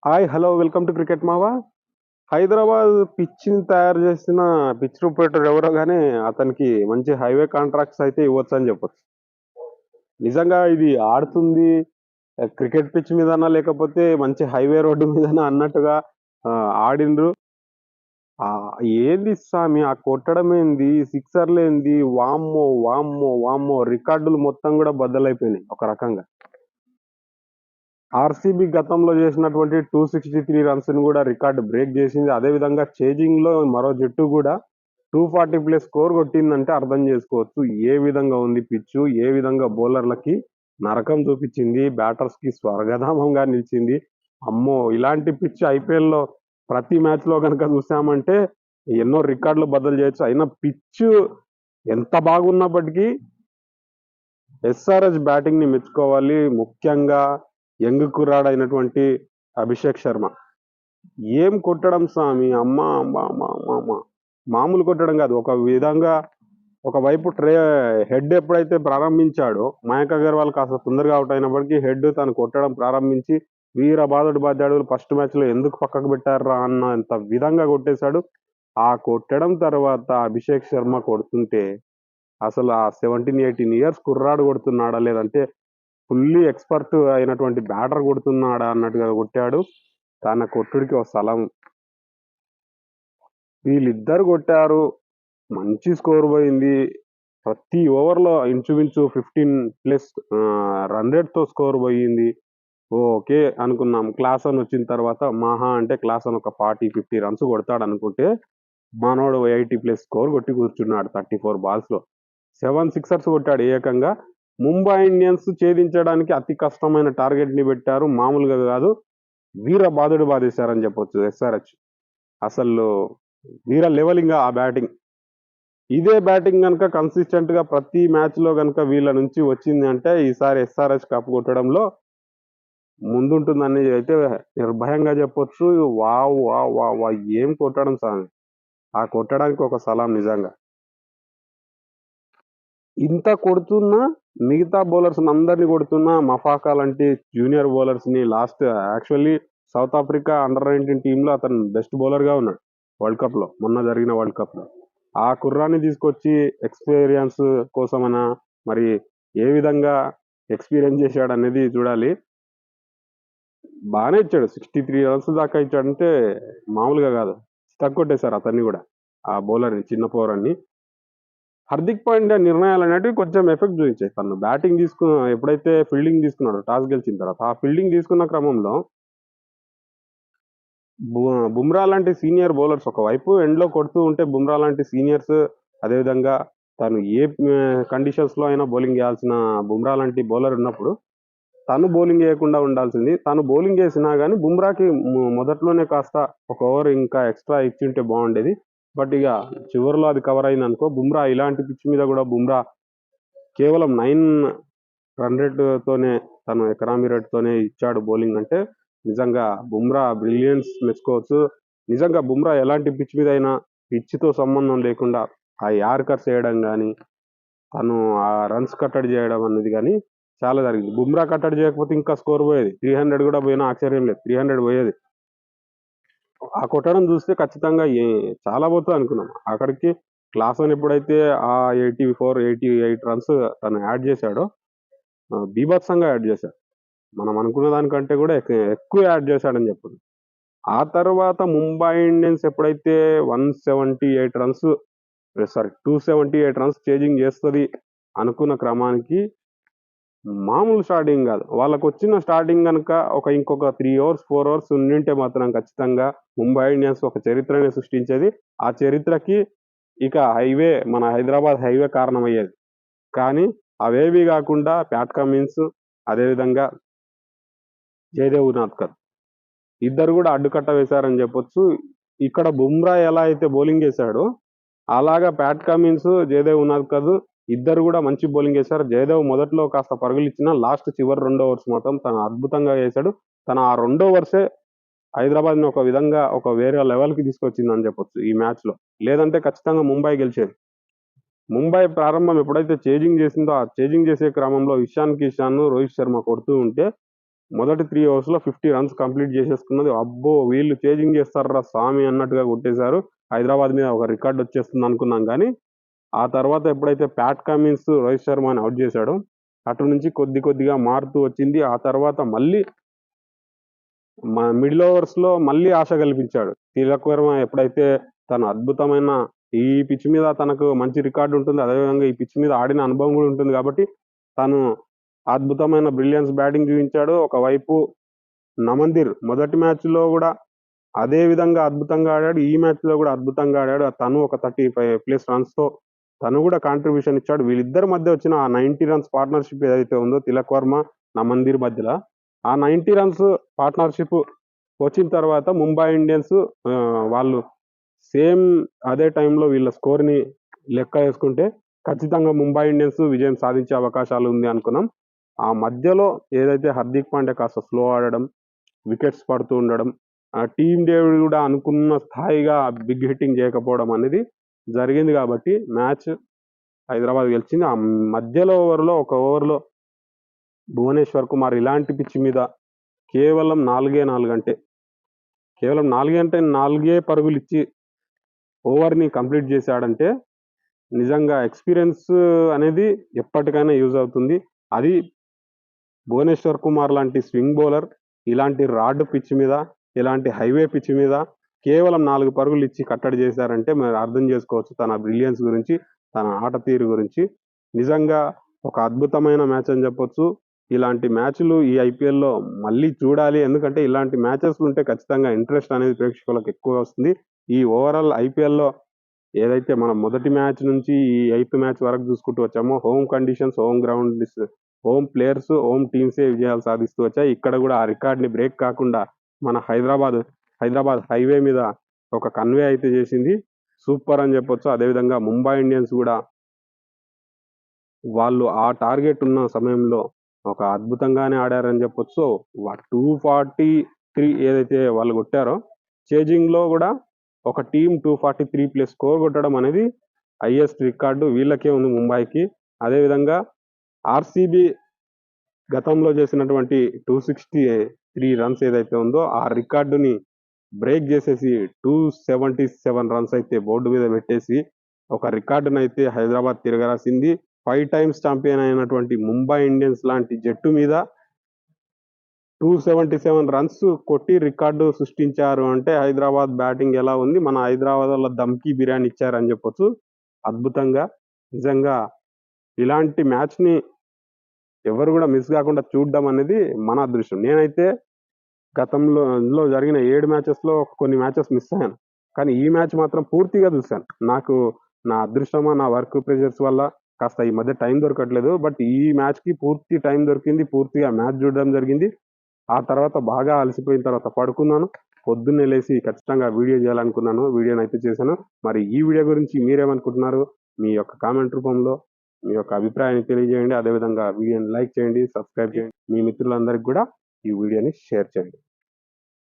Hi hello welcome to cricket మావా. హైదరాబాద్ పిచ్ని తయారు చేసిన పిచ్ రూపరేటర్ ఎవరో కానీ అతనికి మంచి హైవే కాంట్రాక్ట్స్ అయితే ఇవ్వచ్చు అని చెప్పొచ్చు. నిజంగా ఇది ఆడుతుంది క్రికెట్ పిచ్ మీదనా లేకపోతే మంచి హైవే రోడ్డు మీదనా అన్నట్టుగా ఆ, ఆడిండ్రు. ఆ, ఏంది స్వామి ఆ కొట్టడం ఏంది, సిక్సర్లు ఏంది, వామ్మో వామ్మో వామ్మో, రికార్డులు మొత్తం కూడా బద్దలైపోయినాయి ఒక రకంగా. ఆర్సీబీ గతంలో చేసినటువంటి 263 రన్స్ ని కూడా రికార్డు బ్రేక్ చేసింది. అదే విధంగా చేజింగ్ లో మరో జట్టు కూడా 240 ప్లస్ స్కోర్ కొట్టిందంటే అర్థం చేసుకోవచ్చు ఏ విధంగా ఉంది పిచ్చు, ఏ విధంగా బౌలర్లకి నరకం చూపించింది, బ్యాటర్స్ కి స్వర్గధామంగా నిలిచింది. అమ్మో, ఇలాంటి పిచ్ ఐపీఎల్ లో ప్రతి మ్యాచ్ లో కనుక చూసామంటే ఎన్నో రికార్డులు బద్దలు చేయొచ్చు. అయినా పిచ్ ఎంత బాగున్నప్పటికీ ఎస్ఆర్హెచ్ బ్యాటింగ్ ని మెచ్చుకోవాలి. ముఖ్యంగా యంగ్ కుర్రాడైనటువంటి అభిషేక్ శర్మ ఏం కొట్టడం స్వామి, అమ్మా అమ్మా అమ్మా అమ్మా అమ్మా. మామూలు కొట్టడం కాదు. ఒక విధంగా ఒకవైపు హెడ్ ఎప్పుడైతే ప్రారంభించాడో, మయాంక్ అగర్వాల్ కాస్త తొందరగా అవుట్ అయినప్పటికీ హెడ్ తను కొట్టడం ప్రారంభించి వీర బాదుడు బాధ్యాడు ఫస్ట్ మ్యాచ్ లో ఎందుకు పక్కకు పెట్టారా అన్నంత విధంగా కొట్టేశాడు. ఆ కొట్టడం తర్వాత అభిషేక్ శర్మ కొడుతుంటే అసలు ఆ 17-18 ఇయర్స్ కుర్రాడు కొడుతున్నాడా లేదంటే ఫుల్లీ ఎక్స్పర్ట్ అయినటువంటి బ్యాటర్ కొడుతున్నాడా అన్నట్టుగా కొట్టాడు. తన కొట్టుడికి ఒక స్థలం. వీళ్ళిద్దరు కొట్టారు, మంచి స్కోర్ పోయింది. ప్రతి ఓవర్లో ఇంచుమించు 15+ రన్ రేట్ తో స్కోర్ పోయింది. ఓకే అనుకున్నాం. క్లాస్ అని వచ్చిన తర్వాత మహా అంటే క్లాస్ అని ఒక 40-50 రన్స్ కొడతాడు అనుకుంటే మనోడు 80+ స్కోర్ కొట్టి కూర్చున్నాడు 34 బాల్స్ లో. 7 సిక్సర్స్ కొట్టాడు ఏకంగా. ముంబై ఇండియన్స్ ఛేదించడానికి అతి కష్టమైన టార్గెట్ ని పెట్టారు, మామూలుగా కాదు. వీర బాదుడు బాధేశారని చెప్పొచ్చు ఎస్ఆర్హెచ్. అసలు వీర లెవెలింగ్ ఆ బ్యాటింగ్. ఇదే బ్యాటింగ్ కనుక కన్సిస్టెంట్ గా ప్రతి మ్యాచ్ లో కనుక వీళ్ళ నుంచి వచ్చింది అంటే ఈసారి ఎస్ఆర్హెచ్ కప్ కొట్టడంలో ముందుంటుందని అయితే నిర్భయంగా చెప్పొచ్చు. వావ్ వావ్ వావ్ వావ్, ఏం కొట్టడం సార్. ఆ కొట్టడానికి ఒక సలాం నిజంగా. ఇంత కొడుతున్నా మిగతా బౌలర్స్ అందరినీ కొడుతున్నా మఫాకా లాంటి జూనియర్ బౌలర్స్ ని last actually south Africa under-19 టీంలో అతను బెస్ట్ బౌలర్ గా ఉన్నాడు వరల్డ్ కప్ లో, మొన్న జరిగిన వరల్డ్ కప్ లో. ఆ కుర్రాన్ని తీసుకొచ్చి ఎక్స్పీరియన్స్ కోసమైనా మరి ఏ విధంగా ఎక్స్పీరియన్స్ చేశాడు అనేది చూడాలి. బాగానే ఇచ్చాడు, 63 రన్స్ దాకా ఇచ్చాడంటే మామూలుగా కాదు. తగ్గొట్టేశారు అతన్ని కూడా, ఆ బౌలర్ని, చిన్న పౌరాన్ని. హార్దిక్ పాండ్యా నిర్ణయాలు అనేటివి కొంచెం ఎఫెక్ట్ చూపించాయి. తను బ్యాటింగ్ ఎప్పుడైతే ఫీల్డింగ్ తీసుకున్నాడో టాస్ గెలిచిన తర్వాత, ఆ ఫీల్డింగ్ తీసుకున్న క్రమంలో బుమ్రా లాంటి సీనియర్ బౌలర్స్ ఒకవైపు ఎండ్ లో కొడుతూ ఉంటే, బుమ్రా లాంటి సీనియర్స్, అదేవిధంగా తను ఏ కండిషన్స్ లో అయినా బౌలింగ్ చేయాల్సిన బుమ్రా లాంటి బౌలర్ ఉన్నప్పుడు తను బౌలింగ్ చేయకుండా ఉండాల్సింది. తను బౌలింగ్ చేసినా కానీ బుమ్రాకి మొదట్లోనే కాస్త ఒక ఓవర్ ఇంకా ఎక్స్ట్రా ఇచ్చింటే బాగుండేది. బట్ ఇక చివరిలో అది కవర్ అయింది అనుకో. బుమ్రా ఇలాంటి పిచ్ మీద కూడా బుమ్రా కేవలం 9 రన్ రేట్ తోనే, తను ఎకరామీ రేట్ తోనే ఇచ్చాడు బౌలింగ్ అంటే నిజంగా బుమ్రా బ్రిలియన్స్ మెచ్చుకోవచ్చు. నిజంగా బుమ్రా ఎలాంటి పిచ్ మీద అయినా పిచ్ తో సంబంధం లేకుండా ఆ యార్కర్స్ వేయడం కానీ, తను ఆ రన్స్ కట్టడి చేయడం అనేది కానీ చాలా జరిగింది. బుమ్రా కట్టడి చేయకపోతే ఇంకా స్కోర్ పోయేది. 300 కూడా పోయినా ఆశ్చర్యం లేదు, 300 పోయేది. ఆ కొట్టడం చూస్తే ఖచ్చితంగా చాలా పోతుంది అనుకున్నాం. అక్కడికి క్లాసన్ ఎప్పుడైతే ఆ 84-88 రన్స్ తను యాడ్ చేశాడో, బీభత్సంగా యాడ్ చేశాడు. మనం అనుకున్న దానికంటే కూడా ఎక్కువ యాడ్ చేశాడని చెప్పాడు. ఆ తర్వాత ముంబై ఇండియన్స్ ఎప్పుడైతే 278 రన్స్ చేజింగ్ చేస్తుంది అనుకున్న క్రమానికి మామూలు స్టార్టింగ్ కాదు. వాళ్ళకు వచ్చిన స్టార్టింగ్ కనుక ఇంకొక 3 ఓవర్స్ 4 ఓవర్స్ ఉండింటే మాత్రం ఖచ్చితంగా ముంబై ఇండియన్స్ ఒక చరిత్రనే సృష్టించేది. ఆ చరిత్రకి ఇక మన హైదరాబాద్ హైవే కారణమయ్యేది. కానీ అవేవి కాకుండా ప్యాట్ కమిన్స్, అదేవిధంగా జయదేవ్ ఉనాద్కర్ ఇద్దరు కూడా అడ్డుకట్ట వేశారని చెప్పొచ్చు. ఇక్కడ బుమ్రా ఎలా అయితే బౌలింగ్ చేశాడో అలాగా ప్యాట్ కమిన్స్, జయదేవ్ ఉనాద్కర్ ఇద్దరు కూడా మంచి బౌలింగ్ చేశారు. జయదేవ్ మొదట్లో కాస్త పరుగులు ఇచ్చినా చివరి 2 ఓవర్స్ మాత్రం తను అద్భుతంగా వేశాడు. తన ఆ 2 ఓవర్సే హైదరాబాద్ ని ఒక విధంగా ఒక వేరే లెవెల్ కి తీసుకొచ్చిందని చెప్పొచ్చు ఈ మ్యాచ్ లో. లేదంటే ఖచ్చితంగా ముంబై గెలిచేది. ముంబై ప్రారంభం ఎప్పుడైతే చేజింగ్ చేసిందో, ఆ చేజింగ్ చేసే క్రమంలో ఇషాన్ కిషాన్, రోహిత్ శర్మ కొడుతూ ఉంటే మొదటి 3 ఓవర్స్‌లో 50 రన్స్ కంప్లీట్ చేసేసుకున్నది. అబ్బో! వీళ్ళు చేజింగ్ చేస్తార్రా స్వామి అన్నట్టుగా కొట్టేశారు. హైదరాబాద్ మీద ఒక రికార్డ్ వచ్చేస్తుంది అనుకున్నాం గానీ, ఆ తర్వాత ఎప్పుడైతే ప్యాట్ కమిన్స్ రోహిత్ శర్మని ఔట్ చేశాడో, అటు నుంచి కొద్దిగా మారుతూ వచ్చింది. ఆ తర్వాత మళ్ళీ మిడిల్ ఓవర్స్‌లో మళ్ళీ ఆశ కల్పించాడు. తిలక్ వర్మ ఎప్పుడైతే తన అద్భుతమైన ఈ పిచ్ మీద తనకు మంచి రికార్డ్ ఉంటుంది. అదేవిధంగా ఈ పిచ్ మీద ఆడిన అనుభవం కూడా ఉంటుంది కాబట్టి, తను అద్భుతమైన బ్రిలియన్స్ బ్యాటింగ్ చూపించాడు. ఒకవైపు నమందిర్ మొదటి మ్యాచ్‌లో కూడా అదే విధంగా అద్భుతంగా ఆడాడు. ఈ మ్యాచ్‌లో కూడా అద్భుతంగా ఆడాడు. తను ఒక 35+ రన్స్‌తో తను కూడా కాంట్రిబ్యూషన్ ఇచ్చాడు. వీళ్ళిద్దరి మధ్య వచ్చిన ఆ 90 రన్స్ పార్ట్నర్‌షిప్ ఏదైతే ఉందో తిలక్ వర్మ, నమందిర్ మధ్యల ఆ 90 రన్స్ పార్ట్నర్‌షిప్ వచ్చిన తర్వాత ముంబై ఇండియన్స్ వాళ్ళు సేమ్ అదే టైంలో వీళ్ళ స్కోర్‌ని లెక్క వేసుకుంటే ఖచ్చితంగా ముంబై ఇండియన్స్ విజయం సాధించే అవకాశాలు ఉంది అనుకున్నాం. ఆ మధ్యలో ఏదైతే హార్దిక్ పాండ్యా కాస్త స్లో ఆడడం, వికెట్స్ పడుతూ ఉండడం, టీమ్ డేవిడ్ కూడా అనుకున్న స్థాయిగా బిగ్ హిట్టింగ్ చేయకపోవడం అనేది జరిగింది కాబట్టి మ్యాచ్ హైదరాబాద్ గెలిచింది. ఆ మధ్యలో ఒక ఓవర్‌లో భువనేశ్వర్ కుమార్ ఇలాంటి పిచ్ మీద కేవలం 4 అంటే కేవలం 4 పరుగులిచ్చి ఓవర్‌ని కంప్లీట్ చేశాడంటే నిజంగా ఎక్స్‌పీరియన్స్ అనేది ఎప్పటికైనా యూజ్ అవుతుంది. అది భువనేశ్వర్ కుమార్ లాంటి స్వింగ్ బౌలర్ ఇలాంటి రాడ్ పిచ్ మీద, ఇలాంటి హైవే పిచ్ మీద కేవలం 4 పరుగులు ఇచ్చి కట్టడి చేశారంటే మరి అర్థం చేసుకోవచ్చు తన బ్రిలియన్స్ గురించి, తన ఆట తీరు గురించి. నిజంగా ఒక అద్భుతమైన మ్యాచ్ అని చెప్పొచ్చు. ఇలాంటి మ్యాచ్‌లు ఈ ఐపీఎల్‌లో మళ్ళీ చూడాలి. ఎందుకంటే ఇలాంటి మ్యాచెస్ ఉంటే ఖచ్చితంగా ఇంట్రెస్ట్ అనేది ప్రేక్షకులకు ఎక్కువగా వస్తుంది. ఈ ఓవరాల్ ఐపీఎల్‌లో ఏదైతే మనం మొదటి మ్యాచ్ నుంచి ఈ 8థ్ మ్యాచ్ వరకు చూసుకుంటూ వచ్చామో home conditions, home players, home టీమ్సే విజయాలు సాధిస్తూ వచ్చాయి. ఇక్కడ కూడా ఆ రికార్డ్‌ని బ్రేక్ కాకుండా మన హైదరాబాద్ హైవే మీద ఒక కన్వే అయితే చేసింది. సూపర్ అని చెప్పొచ్చు. అదేవిధంగా ముంబై ఇండియన్స్ కూడా వాళ్ళు ఆ టార్గెట్ ఉన్న సమయంలో ఒక అద్భుతంగానే ఆడారని చెప్పొచ్చు. 243 ఏదైతే వాళ్ళు కొట్టారో చేజింగ్‌లో కూడా ఒక టీమ్ 243+ స్కోర్ కొట్టడం అనేది హైయెస్ట్ రికార్డు వీళ్ళకే ఉంది ముంబైకి. అదేవిధంగా ఆర్‌సీబీ గతంలో చేసినటువంటి 263 రన్స్ ఏదైతే ఉందో ఆ రికార్డుని బ్రేక్ చేసేసి 277 రన్స్ అయితే బోర్డు మీద పెట్టేసి ఒక రికార్డునైతే హైదరాబాద్ తిరగరాసింది. 5 టైమ్స్ ఛాంపియన్ అయినటువంటి ముంబై ఇండియన్స్ లాంటి జట్టు మీద 277 రన్స్ కొట్టి రికార్డు సృష్టించారు అంటే హైదరాబాద్ బ్యాటింగ్ ఎలా ఉంది? మన హైదరాబాద్ వాళ్ళ దమ్‌కి బిర్యానీ ఇచ్చారని చెప్పొచ్చు. అద్భుతంగా నిజంగా ఇలాంటి మ్యాచ్‌ని ఎవరు కూడా మిస్ కాకుండా చూడడం అనేది మన అదృష్టం. నేనైతే గతంలో జరిగిన 7 మ్యాచెస్‌లో కొన్ని మ్యాచెస్ మిస్ అయ్యాను. కానీ ఈ మ్యాచ్ మాత్రం పూర్తిగా చూశాను. నాకు నా అదృష్టమా, నా వర్క్ ప్రెషర్స్ వల్ల కాస్త ఈ మధ్య టైం దొరకట్లేదు. బట్ ఈ మ్యాచ్‌కి పూర్తి టైం దొరికింది. పూర్తిగా మ్యాచ్ చూడడం జరిగింది. ఆ తర్వాత బాగా అలసిపోయిన తర్వాత పడుకున్నాను. పొద్దున్నే లేసి ఖచ్చితంగా వీడియో చేయాలనుకున్నాను. వీడియోనైతే చేశాను. మరి ఈ వీడియో గురించి మీరేమనుకుంటున్నారు? మీ యొక్క కామెంట్ రూపంలో మీ యొక్క అభిప్రాయాన్ని తెలియజేయండి. అదేవిధంగా వీడియోని లైక్ చేయండి, సబ్స్క్రైబ్ చేయండి. మీ మిత్రులందరికి కూడా ఈ వీడియోని షేర్ చేయండి.